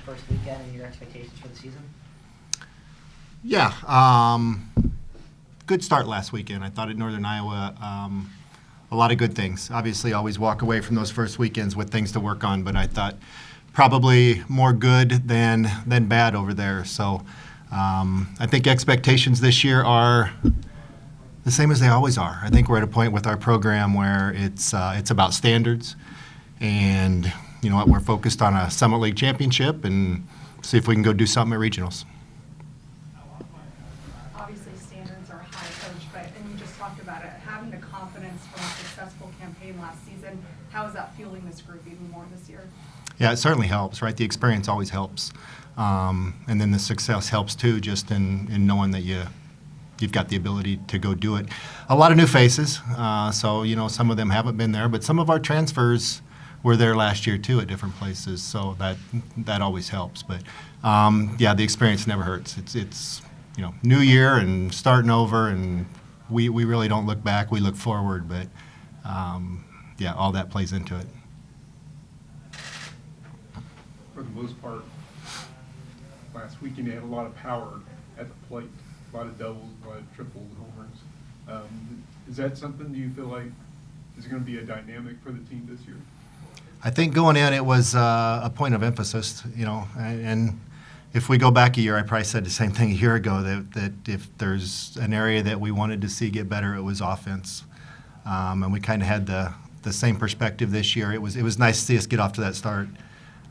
first weekend and your expectations for the season? Yeah, good start last weekend. I thought at Northern Iowa, a lot of good things. Obviously, always walk away from those first weekends with things to work on, but I thought probably more good than bad over there. So I think expectations this year are the same as they always are. I think we're at a point with our program where it's about standards, and you know what, we're focused on a Summit League championship and see if we can go do something at regionals. Obviously, standards are high, Coach, and you just talked about it, having the confidence from a successful campaign last season, how is that fueling this group even more this year? Yeah, it certainly helps, right? The experience always helps. And then the success helps too, just in knowing that you've got the ability to go do it. A lot of new faces, so you know some of them haven't been there, but some of our transfers were there last year too at different places, so that always helps. But yeah, the experience never hurts. It's you know, new year and starting over, and we really don't look back. We look forward, but yeah, all that plays into it. For the most part, last weekend they had a lot of power at the plate, a lot of doubles, a lot of triples, homers. Is that something, do you feel like is going to be a dynamic for the team this year? I think going in, it was a point of emphasis, you know, and if we go back a year, I probably said the same thing a year ago, that if there's an area that we wanted to see get better, it was offense. And we kind of had the same perspective this year. It was nice to see us get off to that start.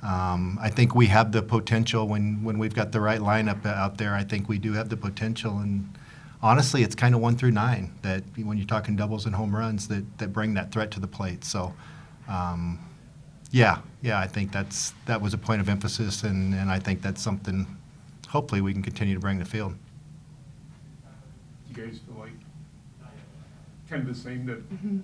I think we have the potential when we've got the right lineup out there. I think we do have the potential, and honestly, it's kind of 1 through 9 that when you're talking doubles and home runs that bring that threat to the plate. So, yeah, I think that was a point of emphasis, and I think that's something hopefully we can continue to bring to the field. You guys feel like kind of the same, that you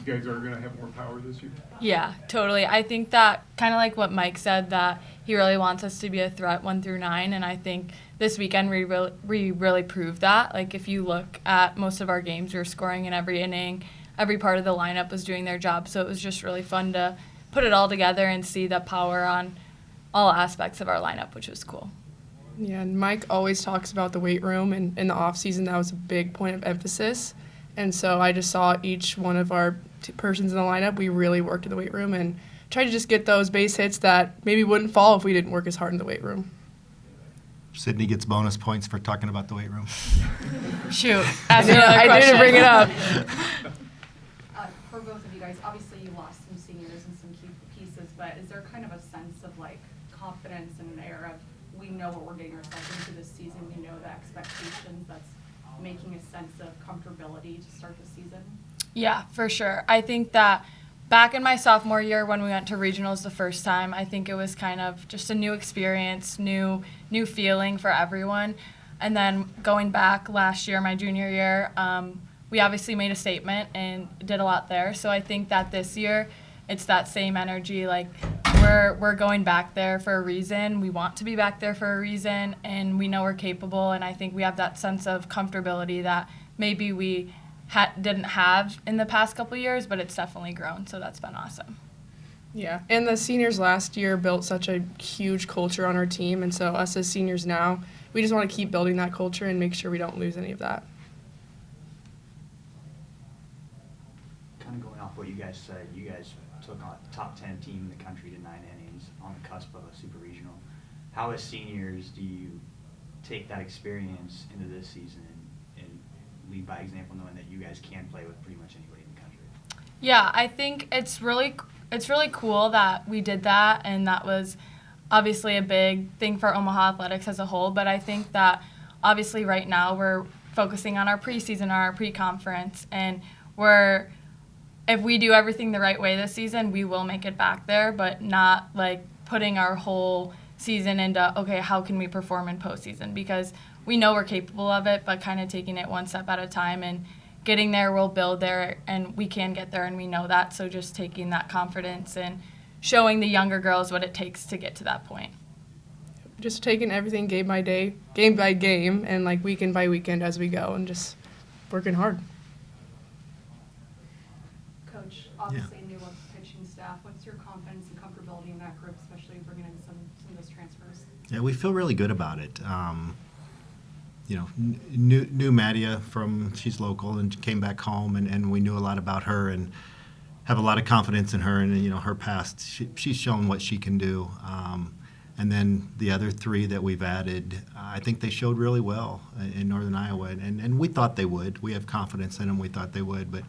guys are going to have more power this year? Yeah, totally. I think that kind of like what Mike said, that he really wants us to be a threat 1 through 9, and I think this weekend we really proved that. Like if you look at most of our games, we were scoring in every inning. Every part of the lineup was doing their job, so it was just really fun to put it all together and see the power on all aspects of our lineup, which was cool. Yeah, and Mike always talks about the weight room, and in the off season that was a big point of emphasis. And so I just saw each one of our persons in the lineup, we really worked in the weight room and tried to just get those base hits that maybe wouldn't fall if we didn't work as hard in the weight room. Sydney gets bonus points for talking about the weight room. Shoot, I didn't bring it up. For both of you guys, obviously you lost some seniors and some key pieces, but is there kind of a sense of like confidence and an air of we know what we're getting ourselves into this season, we know the expectations, that's making a sense of comfortability to start the season? Yeah, for sure. I think that back in my sophomore year when we went to regionals the first time, I think it was kind of just a new experience, new feeling for everyone. And then going back last year, my junior year, we obviously made a statement and did a lot there. So I think that this year it's that same energy. Like we're going back there for a reason. We want to be back there for a reason, and we know we're capable. And I think we have that sense of comfortability that maybe we didn't have in the past couple of years, but it's definitely grown. So that's been awesome. Yeah, and the seniors last year built such a huge culture on our team, and so us as seniors now, we just want to keep building that culture and make sure we don't lose any of that. Kind of going off what you guys said, you guys took on a top 10 team in the country to 9 innings on the cusp of a super regional. How as seniors do you take that experience into this season and lead by example, knowing that you guys can play with pretty much anybody in the country? Yeah, I think it's really cool that we did that, and that was obviously a big thing for Omaha athletics as a whole. But I think that obviously right now we're focusing on our preseason, our pre-conference, and if we do everything the right way this season, we will make it back there, but not like putting our whole season into, okay, how can we perform in postseason? Because we know we're capable of it, but kind of taking it one step at a time and getting there, we'll build there, and we can get there, and we know that. So just taking that confidence and showing the younger girls what it takes to get to that point. Just taking everything game by game, and like weekend by weekend as we go, and just working hard. Coach, obviously new pitching staff. What's your confidence and comfortability in that group, especially bringing in some of those transfers? Yeah, we feel really good about it. You know, knew Madia she's local and came back home, and we knew a lot about her and have a lot of confidence in her and, you know, her past. She's shown what she can do. And then the other three that we've added, I think they showed really well in Northern Iowa, and we thought they would. We have confidence in them. We thought they would. But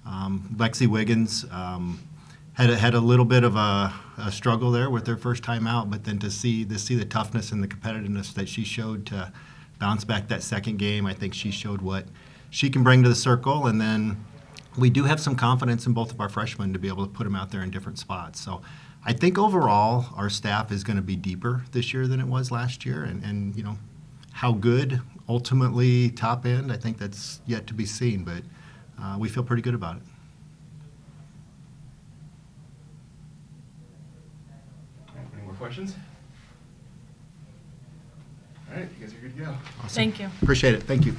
Lexi Wiggins had a little bit of a struggle there with her first time out, but then to see the toughness and the competitiveness that she showed to bounce back that second game, I think she showed what she can bring to the circle. And then we do have some confidence in both of our freshmen to be able to put them out there in different spots. So I think overall our staff is going to be deeper this year than it was last year. And you know, how good ultimately top end, I think that's yet to be seen, but we feel pretty good about it. Any more questions? All right, you guys are good to go. Awesome. Thank you. Appreciate it. Thank you.